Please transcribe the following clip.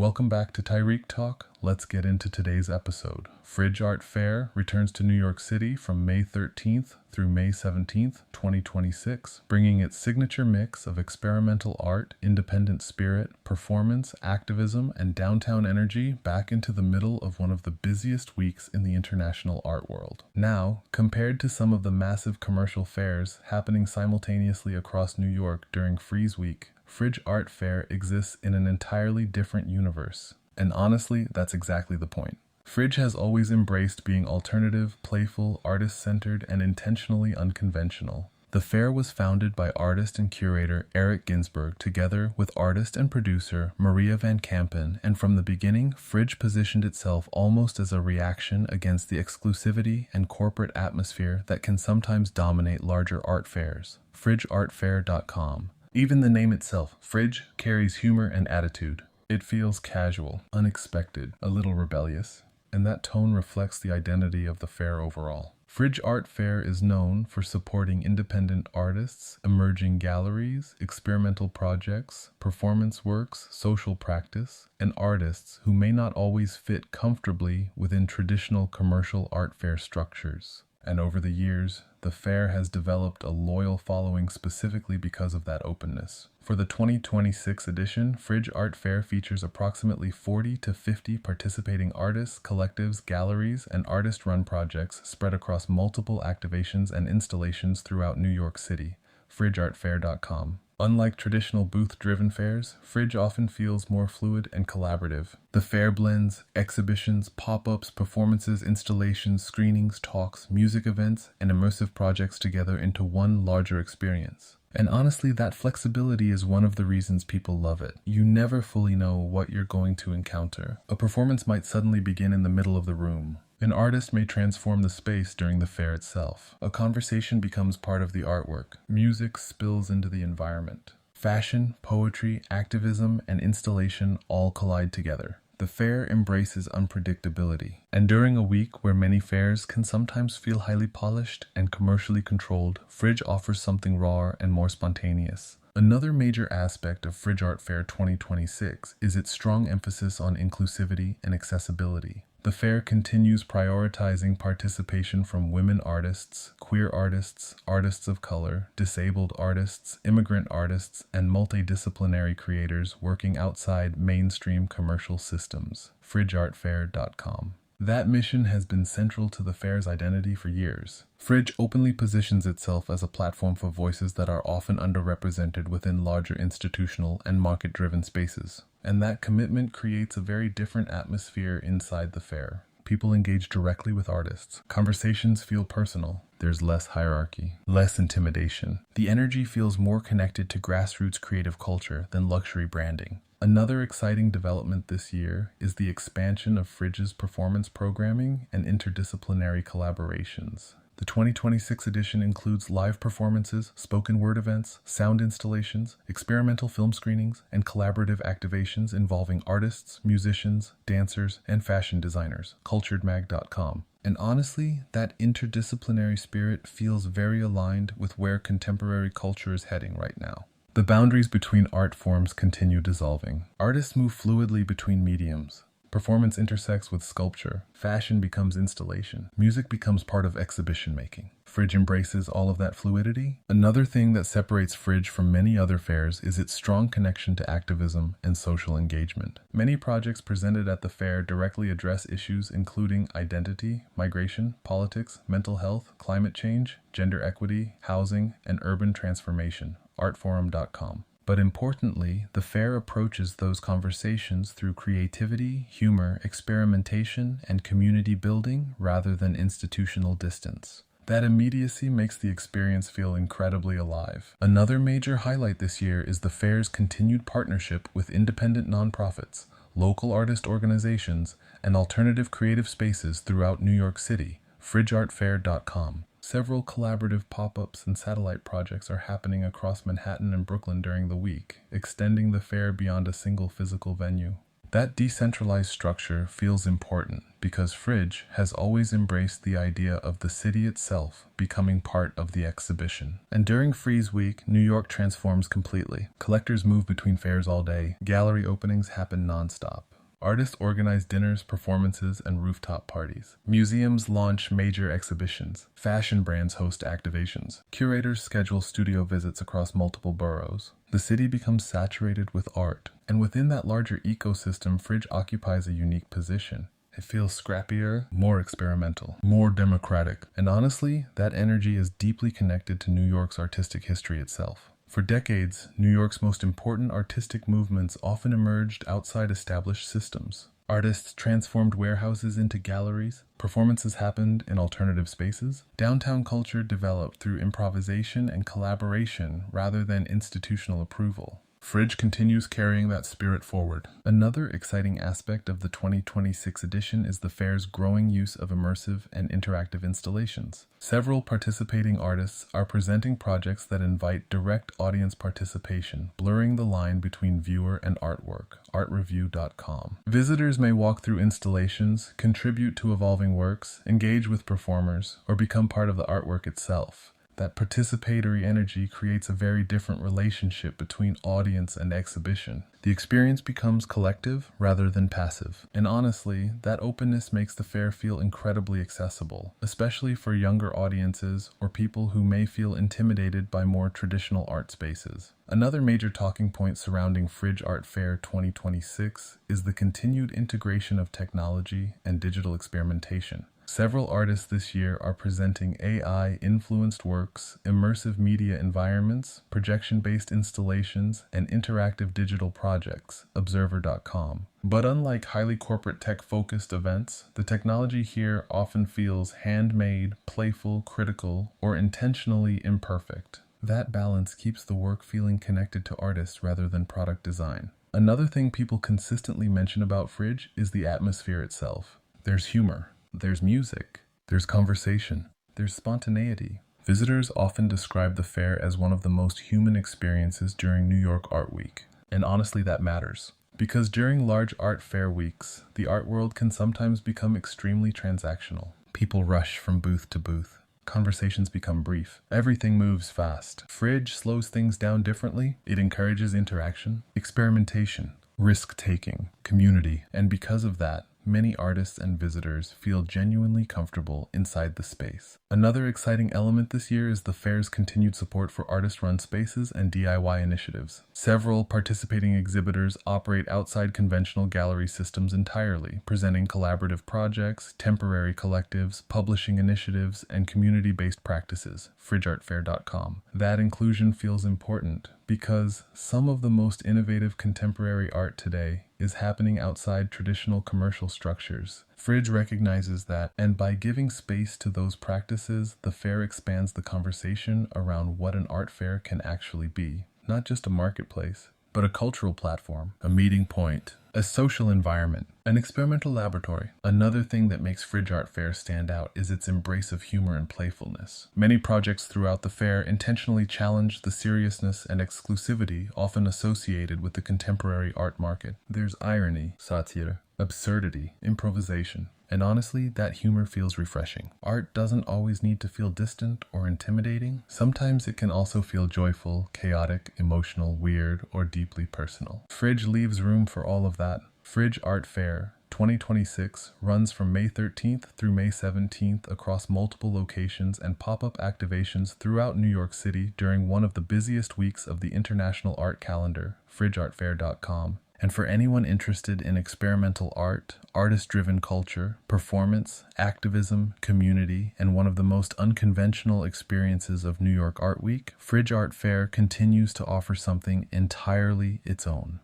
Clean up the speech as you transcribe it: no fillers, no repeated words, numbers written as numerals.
Welcome back to Tarik Talk. Let's get into today's episode. Fridge Art Fair returns to New York City from May 13th through May 17th, 2026, bringing its signature mix of experimental art, independent spirit, performance, activism, and downtown energy back into the middle of one of the busiest weeks in the international art world. Now, compared to some of the massive commercial fairs happening simultaneously across New York during Frieze Week, Fridge Art Fair exists in an entirely different universe. And honestly, that's exactly the point. Fridge has always embraced being alternative, playful, artist-centered, and intentionally unconventional. The fair was founded by artist and curator Eric Ginsberg together with artist and producer Maria Van Kampen, and from the beginning, Fridge positioned itself almost as a reaction against the exclusivity and corporate atmosphere that can sometimes dominate larger art fairs. FridgeArtFair.com. Even the name itself, Fridge, carries humor and attitude. It feels casual, unexpected, a little rebellious, and that tone reflects the identity of the fair overall. Fridge Art Fair is known for supporting independent artists, emerging galleries, experimental projects, performance works, social practice, and artists who may not always fit comfortably within traditional commercial art fair structures. And over the years, the fair has developed a loyal following specifically because of that openness. For the 2026 edition, Fridge Art Fair features approximately 40 to 50 participating artists, collectives, galleries, and artist-run projects spread across multiple activations and installations throughout New York City. FridgeArtFair.com. Unlike traditional booth-driven fairs, Fridge often feels more fluid and collaborative. The fair blends exhibitions, pop-ups, performances, installations, screenings, talks, music events, and immersive projects together into one larger experience. And honestly, that flexibility is one of the reasons people love it. You never fully know what you're going to encounter. A performance might suddenly begin in the middle of the room. An artist may transform the space during the fair itself. A conversation becomes part of the artwork. Music spills into the environment. Fashion, poetry, activism, and installation all collide together. The fair embraces unpredictability. And during a week where many fairs can sometimes feel highly polished and commercially controlled, Fridge offers something raw and more spontaneous. Another major aspect of Fridge Art Fair 2026 is its strong emphasis on inclusivity and accessibility. The fair continues prioritizing participation from women artists, queer artists, artists of color, disabled artists, immigrant artists, and multidisciplinary creators working outside mainstream commercial systems. FridgeArtFair.com. That mission has been central to the fair's identity for years. Fridge openly positions itself as a platform for voices that are often underrepresented within larger institutional and market-driven spaces. And that commitment creates a very different atmosphere inside the fair. People engage directly with artists. Conversations feel personal. There's less hierarchy, less intimidation. The energy feels more connected to grassroots creative culture than luxury branding. Another exciting development this year is the expansion of Fridge's performance programming and interdisciplinary collaborations. The 2026 edition includes live performances, spoken word events, sound installations, experimental film screenings, and collaborative activations involving artists, musicians, dancers, and fashion designers. CulturedMag.com. And honestly, that interdisciplinary spirit feels very aligned with where contemporary culture is heading right now. The boundaries between art forms continue dissolving. Artists move fluidly between mediums. Performance intersects with sculpture. Fashion becomes installation. Music becomes part of exhibition making. Fridge embraces all of that fluidity. Another thing that separates Fridge from many other fairs is its strong connection to activism and social engagement. Many projects presented at the fair directly address issues including identity, migration, politics, mental health, climate change, gender equity, housing, and urban transformation. Artforum.com. But importantly, the fair approaches those conversations through creativity, humor, experimentation, and community building rather than institutional distance. That immediacy makes the experience feel incredibly alive. Another major highlight this year is the fair's continued partnership with independent nonprofits, local artist organizations, and alternative creative spaces throughout New York City. FridgeArtFair.com. Several collaborative pop-ups and satellite projects are happening across Manhattan and Brooklyn during the week, extending the fair beyond a single physical venue. That decentralized structure feels important because Fridge has always embraced the idea of the city itself becoming part of the exhibition. And during Frieze Week, New York transforms completely. Collectors move between fairs all day. Gallery openings happen nonstop. Artists organize dinners, performances, and rooftop parties. Museums launch major exhibitions. Fashion brands host activations. Curators schedule studio visits across multiple boroughs. The city becomes saturated with art, and within that larger ecosystem, Fridge occupies a unique position. It feels scrappier, more experimental, more democratic, and honestly, that energy is deeply connected to New York's artistic history itself. For decades, New York's most important artistic movements often emerged outside established systems. Artists transformed warehouses into galleries, performances happened in alternative spaces, downtown culture developed through improvisation and collaboration rather than institutional approval. Fridge continues carrying that spirit forward. Another exciting aspect of the 2026 edition is the fair's growing use of immersive and interactive installations. Several participating artists are presenting projects that invite direct audience participation, blurring the line between viewer and artwork. Artreview.com. Visitors may walk through installations, contribute to evolving works, engage with performers, or become part of the artwork itself. That participatory energy creates a very different relationship between audience and exhibition. The experience becomes collective rather than passive. And honestly, that openness makes the fair feel incredibly accessible, especially for younger audiences or people who may feel intimidated by more traditional art spaces. Another major talking point surrounding Fridge Art Fair 2026 is the continued integration of technology and digital experimentation. Several artists this year are presenting AI-influenced works, immersive media environments, projection-based installations, and interactive digital projects, Observer.com. But unlike highly corporate tech-focused events, the technology here often feels handmade, playful, critical, or intentionally imperfect. That balance keeps the work feeling connected to artists rather than product design. Another thing people consistently mention about Fridge is the atmosphere itself. There's humor. There's music, there's conversation, there's spontaneity. Visitors often describe the fair as one of the most human experiences during New York Art Week. And honestly, that matters. Because during large art fair weeks, the art world can sometimes become extremely transactional. People rush from booth to booth. Conversations become brief. Everything moves fast. Fridge slows things down differently. It encourages interaction, experimentation, risk-taking, community, and because of that, many artists and visitors feel genuinely comfortable inside the space. Another exciting element this year is the fair's continued support for artist-run spaces and DIY initiatives. Several participating exhibitors operate outside conventional gallery systems entirely, presenting collaborative projects, temporary collectives, publishing initiatives, and community-based practices. FridgeArtFair.com. That inclusion feels important because some of the most innovative contemporary art today is happening outside traditional commercial structures. Fridge recognizes that, and by giving space to those practices, the fair expands the conversation around what an art fair can actually be. Not just a marketplace, but a cultural platform, a meeting point, a social environment, an experimental laboratory. Another thing that makes Fridge Art Fair stand out is its embrace of humor and playfulness. Many projects throughout the fair intentionally challenge the seriousness and exclusivity often associated with the contemporary art market. There's irony, satire, absurdity, improvisation. And honestly, that humor feels refreshing. Art doesn't always need to feel distant or intimidating. Sometimes it can also feel joyful, chaotic, emotional, weird, or deeply personal. Fridge leaves room for all of that. Fridge Art Fair 2026 runs from May 13th through May 17th across multiple locations and pop-up activations throughout New York City during one of the busiest weeks of the international art calendar, FridgeArtFair.com. And for anyone interested in experimental art, artist-driven culture, performance, activism, community, and one of the most unconventional experiences of New York Art Week, Fridge Art Fair continues to offer something entirely its own.